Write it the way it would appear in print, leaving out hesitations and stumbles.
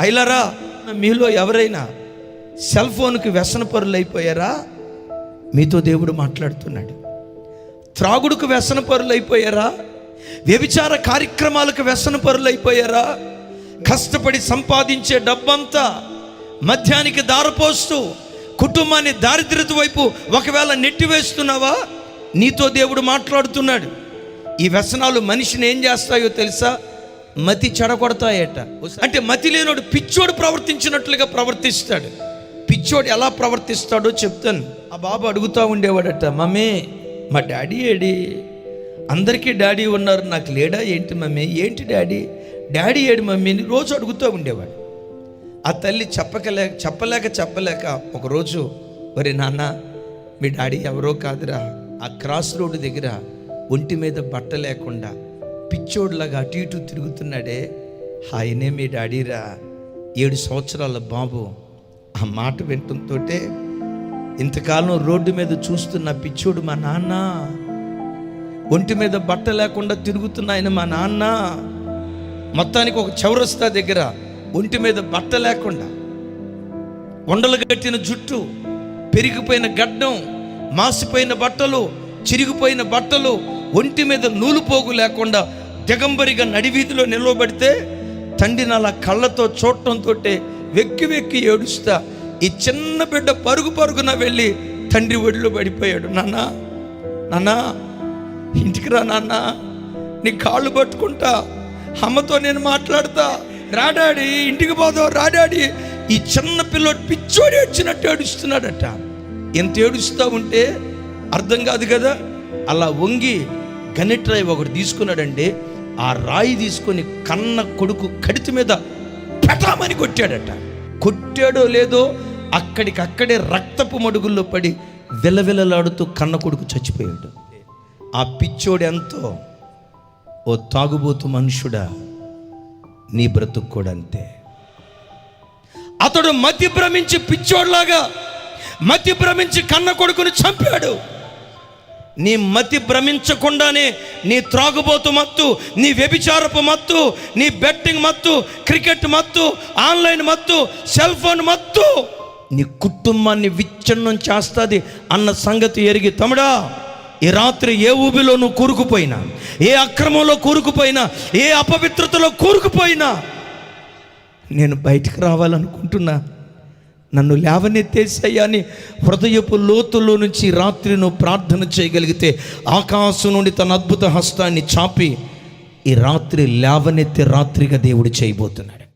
అయిలారా, మీలో ఎవరైనా సెల్ ఫోన్కి వ్యసనపరులు అయిపోయారా? మీతో దేవుడు మాట్లాడుతున్నాడు. త్రాగుడుకు వ్యసనపరులు అయిపోయారా? వ్యభిచార కార్యక్రమాలకు వ్యసనపరులు అయిపోయారా? కష్టపడి సంపాదించే డబ్బంతా మద్యానికి దారపోస్తూ కుటుంబాన్ని దారిద్ర్యత వైపు ఒకవేళ నెట్టివేస్తున్నావా? నీతో దేవుడు మాట్లాడుతున్నాడు. ఈ వ్యసనాలు మనిషిని ఏం చేస్తాయో తెలుసా? మతి చెడగొడతాయట. అంటే మతి లేనోడు పిచ్చోడు ప్రవర్తించినట్లుగా ప్రవర్తిస్తాడు. పిచ్చోడు ఎలా ప్రవర్తిస్తాడో చెప్తాను. ఆ బాబు అడుగుతూ ఉండేవాడట, మమ్మీ మా డాడీ ఏడి? అందరికీ డాడీ ఉన్నారు, నాకు లేడా ఏంటి మమ్మీ? ఏంటి డాడీ డాడీ ఏడు మమ్మీ అని రోజు అడుగుతూ ఉండేవాడు. ఆ తల్లి చెప్పలేక ఒకరోజు, ఒరే నాన్న, మీ డాడీ ఎవరో కాదురా, ఆ క్రాస్ రోడ్డు దగ్గర ఒంటి మీద బట్ట లేకుండా పిచ్చోడులాగా అటు ఇటు తిరుగుతున్నాడే, ఆయనే మీ డాడీరా, 7 సంవత్సరాల బాబు. ఆ మాట వింటంతో ఇంతకాలం రోడ్డు మీద చూస్తున్న పిచ్చోడు మా నాన్న, ఒంటి మీద బట్ట లేకుండా తిరుగుతున్న ఆయన మా నాన్న. మొత్తానికి ఒక చౌరస్తా దగ్గర ఒంటి మీద బట్ట లేకుండా, వండలు కట్టిన జుట్టు, పెరిగిపోయిన గడ్డం, మాసిపోయిన బట్టలు, చిరిగిపోయిన బట్టలు, ఒంటి మీద నూలు పోగు లేకుండా దిగంబరిగా నడివీధిలో నిలవబడితే తండ్రిని అలా కళ్ళతో చూడటంతో వెక్కి వెక్కి ఏడుస్తా ఈ చిన్న బిడ్డ పరుగున వెళ్ళి తండ్రి ఒడిలో పడిపోయాడు. నాన్నా ఇంటికి రా నాన్న, నీ కాళ్ళు పట్టుకుంటా, అమ్మతో నేను మాట్లాడతా, రాడాడి ఇంటికి పోదాం రాడాడి. ఈ చిన్న పిల్లోడు పిచ్చోడు ఏడ్చినట్టు ఏడుస్తున్నాడట. ఎంత ఏడుస్తూ ఉంటే అర్థం కాదు కదా. అలా వంగి గనిట్రాయి ఒకటి తీసుకున్నాడంటే ఆ రాయి తీసుకొని కన్న కొడుకు కడితి మీద పెటామని కొట్టాడట. కొట్టాడో లేదో అక్కడికక్కడే రక్తపు మడుగుల్లో పడి విలవిలలాడుతూ కన్న కొడుకు చచ్చిపోయాడు. ఆ పిచ్చోడు ఎంతో, ఓ తాగుబోతు మనుషుడా, నీ బ్రతుకు కూడా అంతే. అతడు మతి భ్రమించి పిచ్చోడ్లాగా మతి భ్రమించి కన్న కొడుకుని చంపాడు. నీ మతి భ్రమించకుండానే నీ త్రాగుబోతు మత్తు, నీ వ్యభిచారపు మత్తు, నీ బెట్టింగ్ మత్తు, క్రికెట్ మత్తు, ఆన్లైన్ మత్తు, సెల్ ఫోన్ మత్తు నీ కుటుంబాన్ని విచ్ఛిన్నం చేస్తుంది అన్న సంగతి ఎరిగి, తమ్ముడా, ఈ రాత్రి ఏ ఊబిలో నువ్వు కూరుకుపోయినా, ఏ అక్రమంలో కూరుకుపోయినా, ఏ అపవిత్రతలో కూరుకుపోయినా, నేను బయటికి రావాలనుకుంటున్నా, నన్ను లేవనెత్తేసయ్యా అని హృదయపు లోతుల్లో నుంచి రాత్రి నువ్వు ప్రార్థన చేయగలిగితే ఆకాశం నుండి తన అద్భుత హస్తాన్ని చాపి ఈ రాత్రి లేవనెత్తే రాత్రిగా దేవుడు చేయబోతున్నాడు.